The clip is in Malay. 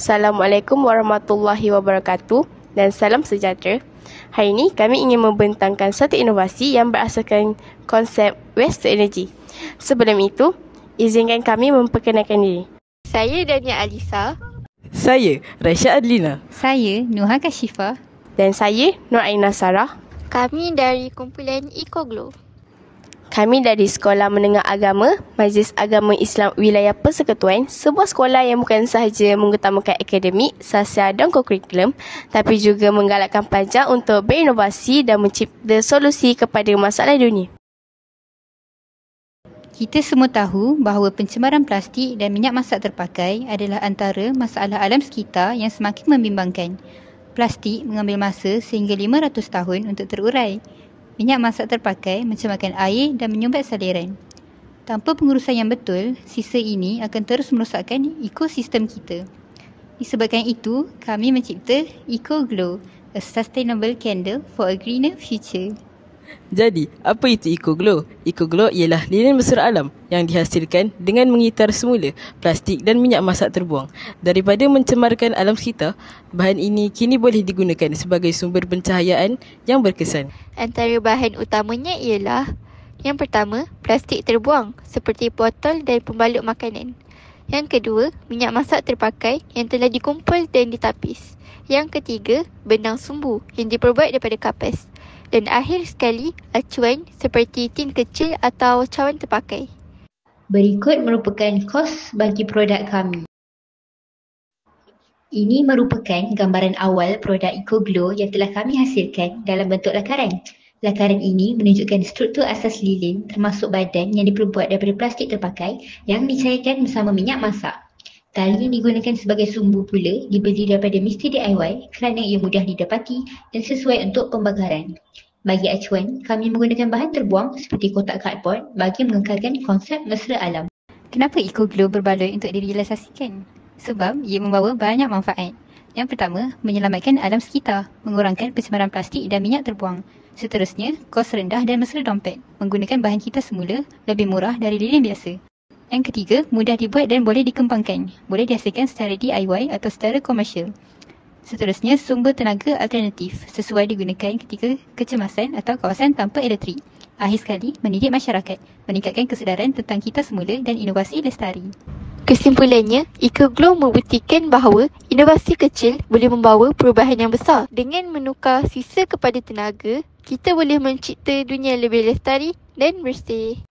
Assalamualaikum warahmatullahi wabarakatuh dan salam sejahtera. Hari ini kami ingin membentangkan satu inovasi yang berasaskan konsep waste to energy. Sebelum itu, izinkan kami memperkenalkan diri. Saya Dania Alisa. Saya Raisya Adlina. Saya Nuha Kashifah. Dan saya Nur Aina Sarah. Kami dari kumpulan EcoGlow. Kami dari Sekolah Menengah Agama Majlis Agama Islam Wilayah Persekutuan, sebuah sekolah yang bukan sahaja mengutamakan akademik, sasial dan kurikulum, tapi juga menggalakkan pelajar untuk berinovasi dan mencipta solusi kepada masalah dunia. Kita semua tahu bahawa pencemaran plastik dan minyak masak terpakai adalah antara masalah alam sekitar yang semakin membimbangkan. Plastik mengambil masa sehingga 500 tahun untuk terurai. Minyak masak terpakai mencemarkan air dan menyumbat saliran. Tanpa pengurusan yang betul, sisa ini akan terus merosakkan ekosistem kita. Disebabkan itu, kami mencipta EcoGlow, a sustainable candle for a greener future. Jadi, apa itu EcoGlow? EcoGlow ialah lilin bersara alam yang dihasilkan dengan mengitar semula plastik dan minyak masak terbuang. Daripada mencemarkan alam sekitar, bahan ini kini boleh digunakan sebagai sumber pencahayaan yang berkesan. Antara bahan utamanya ialah yang pertama, plastik terbuang seperti botol dan pembalut makanan. Yang kedua, minyak masak terpakai yang telah dikumpul dan ditapis. Yang ketiga, benang sumbu yang diperbuat daripada kapas. Dan akhir sekali, acuan seperti tin kecil atau cawan terpakai. Berikut merupakan kos bagi produk kami. Ini merupakan gambaran awal produk EcoGlow yang telah kami hasilkan dalam bentuk lakaran. Lakaran ini menunjukkan struktur asas lilin termasuk badan yang diperbuat daripada plastik terpakai yang dicairkan bersama minyak masak. Tali yang digunakan sebagai sumbu pula dibeli daripada Mr. DIY kerana ia mudah didapati dan sesuai untuk pembakaran. Bagi acuan, kami menggunakan bahan terbuang seperti kotak cardboard bagi mengekalkan konsep mesra alam. Kenapa EcoGlow berbaloi untuk direalisasikan? Sebab ia membawa banyak manfaat. Yang pertama, menyelamatkan alam sekitar, mengurangkan pencemaran plastik dan minyak terbuang. Seterusnya, kos rendah dan mesra dompet, menggunakan bahan kita semula lebih murah dari lilin biasa. Yang ketiga, mudah dibuat dan boleh dikembangkan. Boleh dihasilkan secara DIY atau secara komersial. Seterusnya, sumber tenaga alternatif sesuai digunakan ketika kecemasan atau kawasan tanpa elektrik. Akhir sekali, mendidik masyarakat, meningkatkan kesedaran tentang kita semula dan inovasi lestari. Kesimpulannya, EcoGlow membuktikan bahawa inovasi kecil boleh membawa perubahan yang besar. Dengan menukar sisa kepada tenaga, kita boleh mencipta dunia lebih lestari dan bersih.